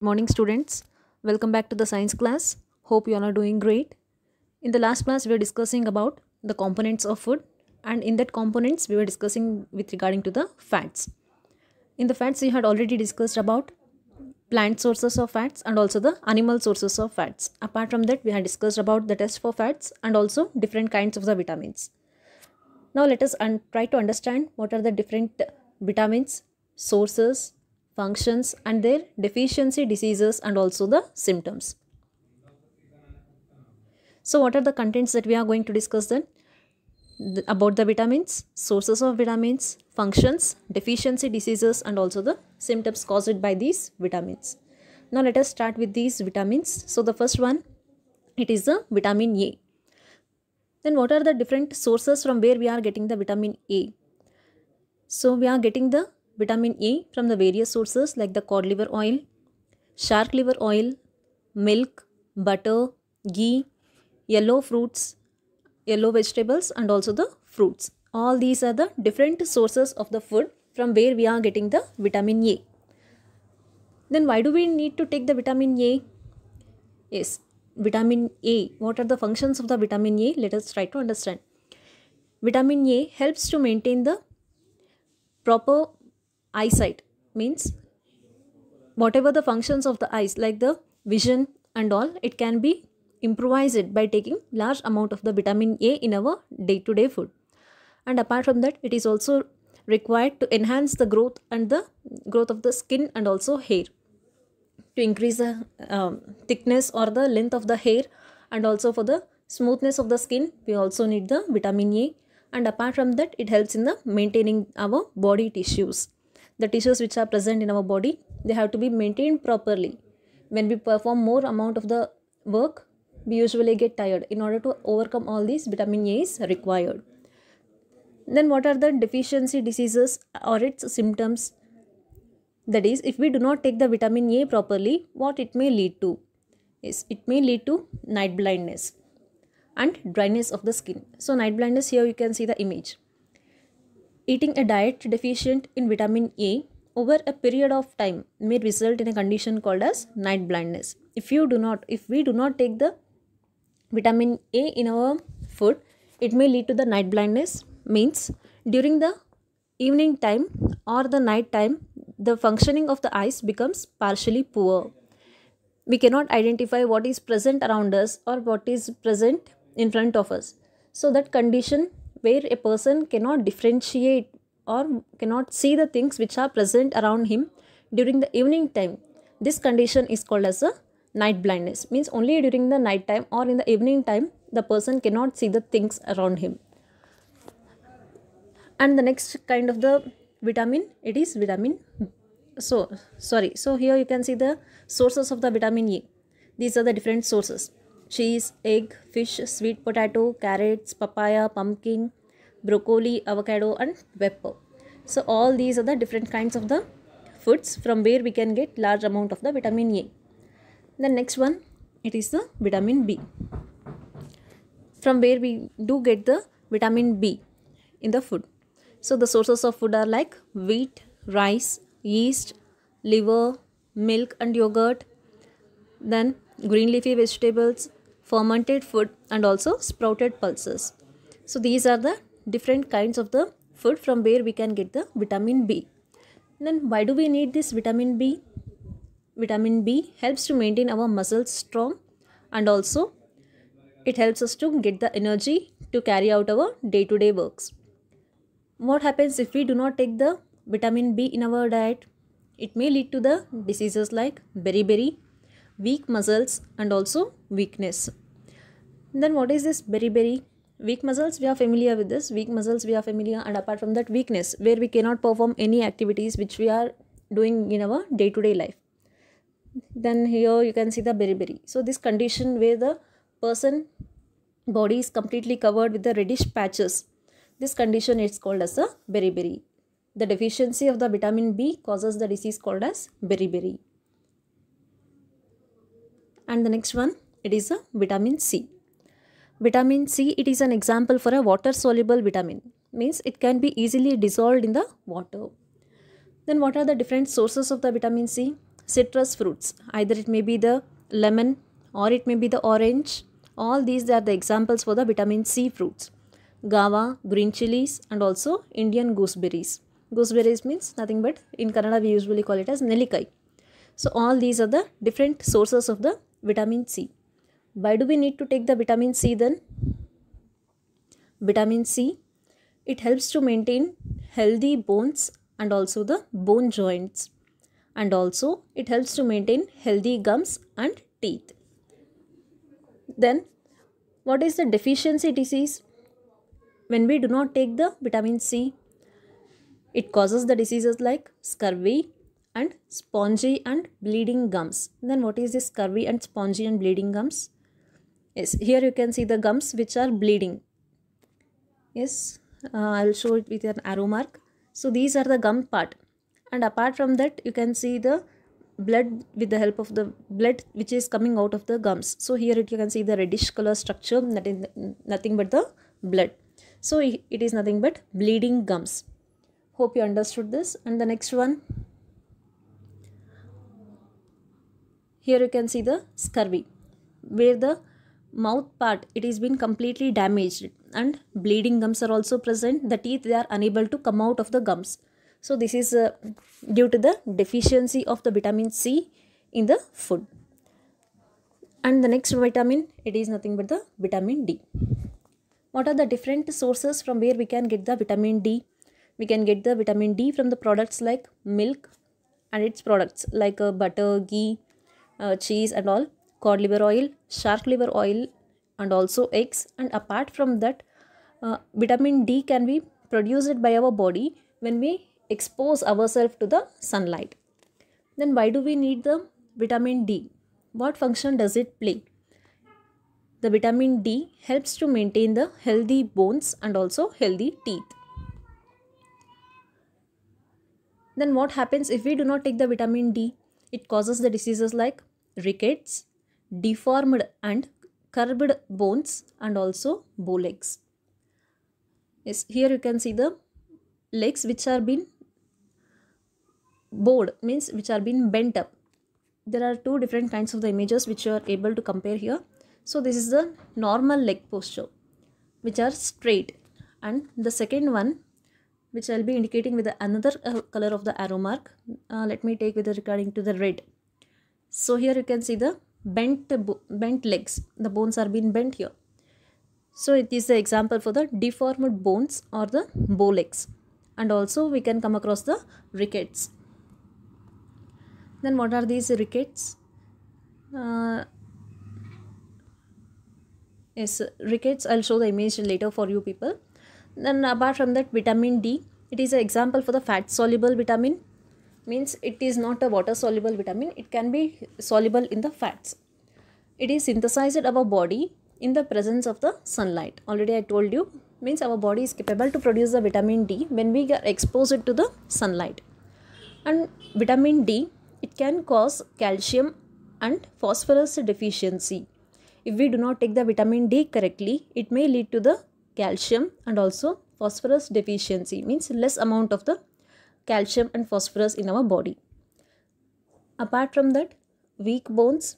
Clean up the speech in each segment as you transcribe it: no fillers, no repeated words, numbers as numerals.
Morning, students. Welcome back to the science class. Hope you all are doing great. In the last class, we were discussing about the components of food, and in that components, we were discussing with regarding to the fats. In the fats, we had already discussed about plant sources of fats and also the animal sources of fats. Apart from that, we had discussed about the test for fats and also different kinds of the vitamins. Now, let us try to understand what are the different vitamins, sources, functions, and their deficiency diseases and also the symptoms. So, what are the contents that we are going to discuss then? About the vitamins, sources of vitamins, functions, deficiency diseases, and also the symptoms caused by these vitamins. Now, let us start with these vitamins. So, the first one, it is the vitamin A. Then what are the different sources from where we are getting the vitamin A? So we are getting the vitamin A from the various sources like the cod liver oil, shark liver oil, milk, butter, ghee, yellow fruits, yellow vegetables and also the fruits. All these are the different sources of the food from where we are getting the vitamin A. Then why do we need to take the vitamin A? Yes, vitamin A. What are the functions of the vitamin A? Let us try to understand. Vitamin A helps to maintain the proper eyesight, means whatever the functions of the eyes like the vision and all, it can be improvised by taking large amount of the vitamin A in our day-to-day food. And apart from that, it is also required to enhance the growth and the growth of the skin and also hair, to increase the thickness or the length of the hair, and also for the smoothness of the skin we also need the vitamin A. And apart from that, it helps in the maintaining our body tissues. The tissues which are present in our body, they have to be maintained properly. When we perform more amount of the work, we usually get tired. In order to overcome all these, vitamin A is required. Then what are the deficiency diseases or its symptoms? That is, if we do not take the vitamin A properly, what it may lead to? Yes, it may lead to night blindness and dryness of the skin. So night blindness, here you can see the image. Eating a diet deficient in vitamin A over a period of time may result in a condition called as night blindness. If we do not take the vitamin A in our food, it may lead to the night blindness, means during the evening time or the night time, the functioning of the eyes becomes partially poor. We cannot identify what is present around us or what is present in front of us. So that condition where a person cannot differentiate or cannot see the things which are present around him during the evening time, this condition is called as a night blindness. Means only during the night time or in the evening time, the person cannot see the things around him. And the next kind of the vitamin, it is vitamin so here you can see the sources of the vitamin A. These are the different sources: cheese, egg, fish, sweet potato, carrots, papaya, pumpkin, broccoli, avocado and pepper. So all these are the different kinds of the foods from where we can get large amount of the vitamin A. The next one, it is the vitamin B, from where we do get the vitamin B in the food. So the sources of food are like wheat, rice, yeast, liver, milk and yogurt, then green leafy vegetables, fermented food and also sprouted pulses. So these are the different kinds of the food from where we can get the vitamin B. Then why do we need this vitamin B? Vitamin B helps to maintain our muscles strong, and also it helps us to get the energy to carry out our day-to-day works. What happens if we do not take the vitamin B in our diet? It may lead to the diseases like beriberi, weak muscles and also weakness. Then what is this beriberi? Weak muscles, we are familiar with this. Weak muscles, we are familiar. And apart from that, weakness, where we cannot perform any activities which we are doing in our day-to-day life. Then here you can see the beriberi. So this condition where the person body is completely covered with the reddish patches, this condition is called as a beriberi. The deficiency of the vitamin B causes the disease called as beriberi. And the next one, it is a vitamin C. Vitamin C, it is an example for a water-soluble vitamin. Means it can be easily dissolved in the water. Then what are the different sources of the vitamin C? citrus fruits, either it may be the lemon or it may be the orange. All these are the examples for the vitamin C fruits. Guava, green chilies, and also Indian gooseberries. Gooseberries means nothing but in Kannada we usually call it as nelikai. So all these are the different sources of the vitamin C. Why do we need to take the vitamin C then? Vitamin C, it helps to maintain healthy bones and also the bone joints, and also it helps to maintain healthy gums and teeth. Then what is the deficiency disease? When we do not take the vitamin C, it causes the diseases like scurvy and spongy and bleeding gums. Then what is this scurvy and spongy and bleeding gums? Yes, here you can see the gums which are bleeding. Yes, I will show it with an arrow mark. So these are the gum part, and apart from that you can see the blood with the help of the blood which is coming out of the gums. So here you can see the reddish color structure, that is nothing but the blood. So it is nothing but bleeding gums. Hope you understood this. And the next one, here you can see the scurvy, where the mouth part, it is been completely damaged and bleeding gums are also present. The teeth, they are unable to come out of the gums. So this is due to the deficiency of the vitamin C in the food. And the next vitamin, it is nothing but the vitamin D. What are the different sources from where we can get the vitamin D? We can get the vitamin D from the products like milk and its products like butter, ghee, cheese and all, cod liver oil, shark liver oil, and also eggs. And apart from that, vitamin D can be produced by our body when we expose ourselves to the sunlight. Then why do we need the vitamin D? What function does it play? The vitamin D helps to maintain the healthy bones and also healthy teeth. Then what happens if we do not take the vitamin D? It causes the diseases like rickets, deformed and curved bones, and also bow legs. Yes, here you can see the legs which are being bowed, means which are being bent up. There are two different kinds of the images which you are able to compare here. So this is the normal leg posture, which are straight, and the second one, which I will be indicating with another color of the arrow mark. Let me take with regarding to the red. So here you can see the bent legs. The bones are being bent here. So it is the example for the deformed bones or the bow legs. And also we can come across the rickets. Then what are these rickets? Yes, rickets, I'll show the image later for you people. Then apart from that, vitamin D, it is an example for the fat soluble vitamin. Means it is not a water soluble vitamin, it can be soluble in the fats. It is synthesized our body in the presence of the sunlight. Already I told you, means our body is capable to produce the vitamin D when we get exposed to the sunlight. And vitamin D, it can cause calcium and phosphorus deficiency. If we do not take the vitamin D correctly, it may lead to the calcium and also phosphorus deficiency, means less amount of the calcium and phosphorus in our body. Apart from that, weak bones,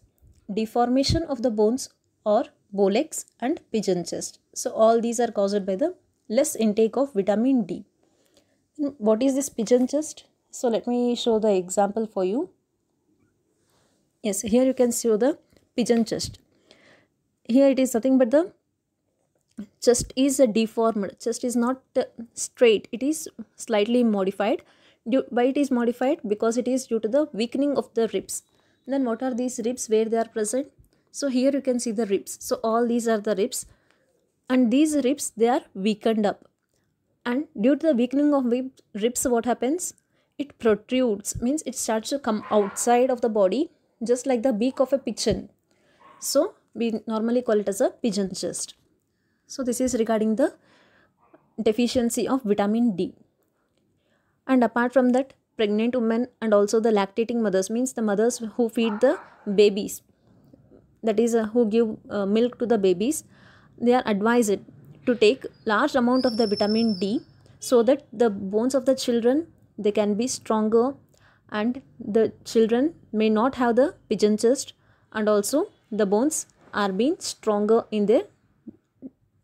deformation of the bones or bow legs and pigeon chest. So all these are caused by the less intake of vitamin D. What is this pigeon chest? So let me show the example for you. Yes, here you can see the pigeon chest. Here it is nothing but the chest is deformed. Chest is not straight. It is slightly modified. Why it is modified? Because it is due to the weakening of the ribs. Then what are these ribs where they are present? So here you can see the ribs. So all these are the ribs. And these ribs, they are weakened up. And due to the weakening of ribs, what happens? It protrudes. Means it starts to come outside of the body, just like the beak of a pigeon. So we normally call it as a pigeon chest. So this is regarding the deficiency of vitamin D. And apart from that, pregnant women and also the lactating mothers, means the mothers who feed the babies, that is who give milk to the babies, they are advised to take large amount of the vitamin D so that the bones of the children, they can be stronger and the children may not have the pigeon chest, and also the bones are being stronger in their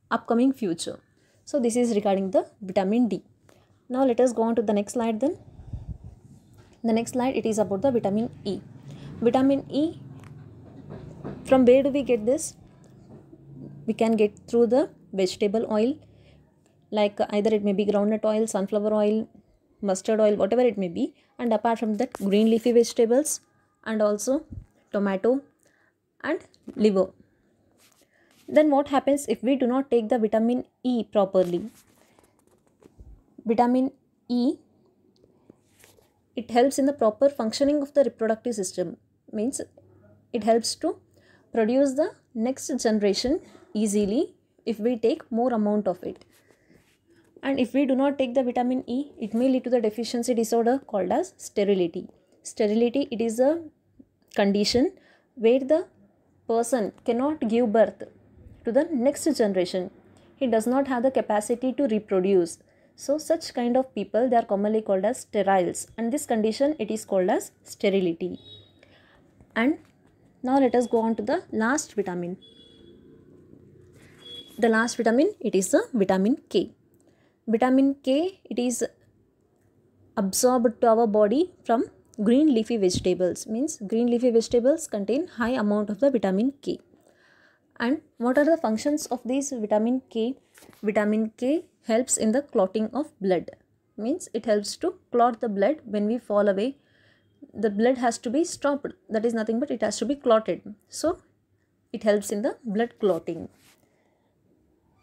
upcoming future. So this is regarding the vitamin D. Now let us go on to the next slide then. The next slide, it is about the vitamin E. Vitamin E, from where do we get this? We can get through the vegetable oil, like either it may be groundnut oil, sunflower oil, mustard oil, whatever it may be. And apart from that, green leafy vegetables, and also tomato and liver. Then what happens if we do not take the vitamin E properly? Vitamin E, it helps in the proper functioning of the reproductive system. Means it helps to produce the next generation easily if we take more amount of it. And if we do not take the vitamin E, it may lead to the deficiency disorder called as sterility. Sterility, it is a condition where the person cannot give birth to the next generation. He does not have the capacity to reproduce. So such kind of people, they are commonly called as steriles, and this condition, it is called as sterility. And now let us go on to the last vitamin. The last vitamin, it is the vitamin K. Vitamin K, it is absorbed to our body from green leafy vegetables. Means green leafy vegetables contain high amount of the vitamin K. And what are the functions of this vitamin K? Vitamin K helps in the clotting of blood. Means it helps to clot the blood when we fall away. The blood has to be stopped. That is nothing but it has to be clotted. So it helps in the blood clotting.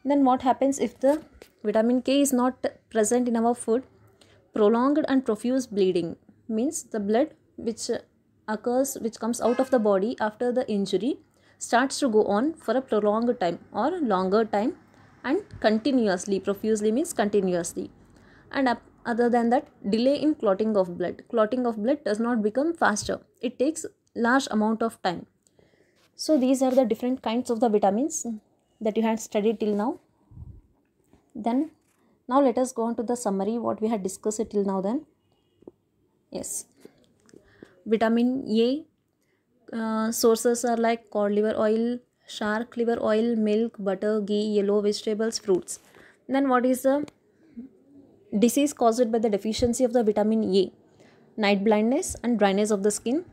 Then what happens if the vitamin K is not present in our food? Prolonged and profuse bleeding. Means the blood which comes out of the body after the injury starts to go on for a prolonged time or longer time, and continuously. Profusely means continuously. And other than that, delay in clotting of blood. Clotting of blood does not become faster. It takes large amount of time. So these are the different kinds of the vitamins that you had studied till now. Then now let us go on to the summary what we had discussed till now then. Yes. Vitamin A sources are like cod liver oil, shark liver oil, milk, butter, ghee, yellow vegetables, fruits. Then what is the disease caused by the deficiency of the vitamin A? Night blindness and dryness of the skin.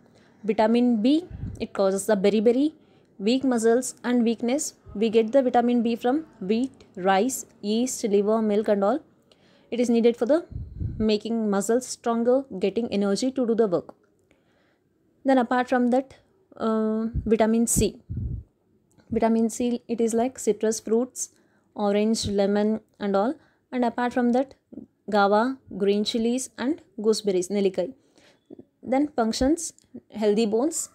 Vitamin B, it causes the beriberi, weak muscles and weakness. We get the vitamin B from wheat, rice, yeast, liver, milk and all. It is needed for the making muscles stronger, getting energy to do the work. Then apart from that, vitamin C. Vitamin C, it is like citrus fruits, orange, lemon and all. And apart from that, guava, green chilies and gooseberries, nelikai. Then functions, healthy bones,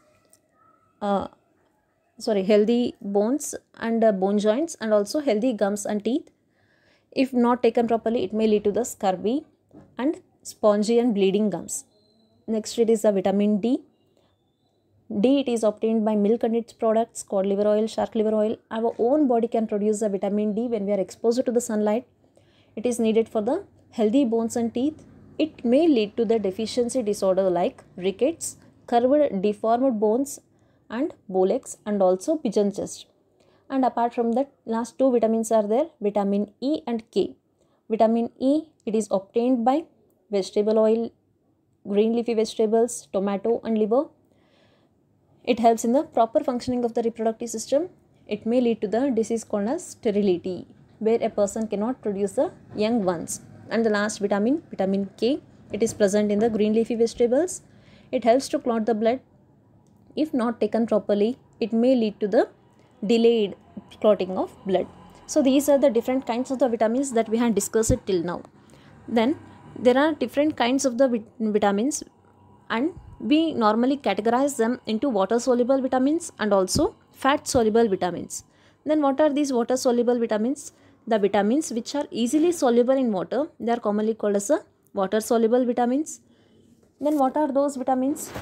healthy bones and bone joints, and also healthy gums and teeth. If not taken properly, it may lead to the scurvy and spongy and bleeding gums. Next, it is the vitamin D. D, it is obtained by milk and its products, cod liver oil, shark liver oil. Our own body can produce the vitamin D when we are exposed to the sunlight. It is needed for the healthy bones and teeth. It may lead to the deficiency disorder like rickets, curved deformed bones and bowlegs, and also pigeon chest. And apart from that, last two vitamins are there, vitamin E and K. Vitamin E, it is obtained by vegetable oil, green leafy vegetables, tomato and liver. It helps in the proper functioning of the reproductive system. It may lead to the disease called as sterility, where a person cannot produce the young ones. And the last vitamin, vitamin K, it is present in the green leafy vegetables. It helps to clot the blood. If not taken properly, it may lead to the delayed clotting of blood. So these are the different kinds of the vitamins that we have discussed till now. Then there are different kinds of the vitamins, and we normally categorize them into water soluble vitamins and also fat soluble vitamins. Then what are these water soluble vitamins? The vitamins which are easily soluble in water, they are commonly called as the water soluble vitamins. Then what are those vitamins?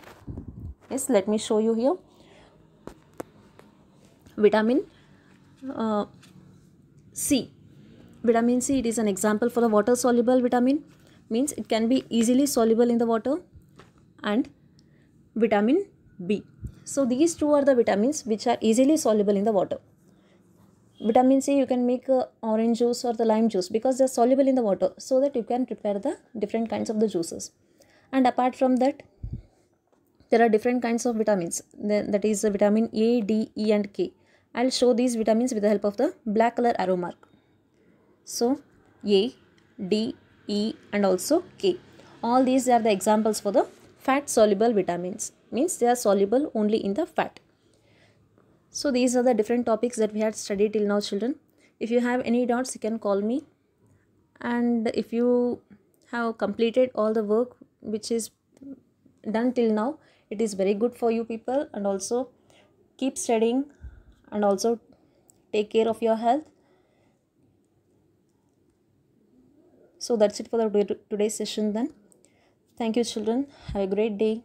Yes, let me show you here. Vitamin C. Vitamin C, it is an example for the water soluble vitamin. Means it can be easily soluble in the water. and vitamin B. So these two are the vitamins which are easily soluble in the water. Vitamin C, you can make orange juice or the lime juice because they are soluble in the water, so that you can prepare the different kinds of the juices. And apart from that, there are different kinds of vitamins, that is the vitamin A, D, E and K. I'll show these vitamins with the help of the black color arrow mark. So A, D, E and also K. All these are the examples for the fat soluble vitamins, means they are soluble only in the fat. So these are the different topics that we had studied till now, children. If you have any doubts, you can call me. And if you have completed all the work which is done till now, it is very good for you people. And also keep studying and also take care of your health. So that's it for the today's session then. Thank you, children. Have a great day.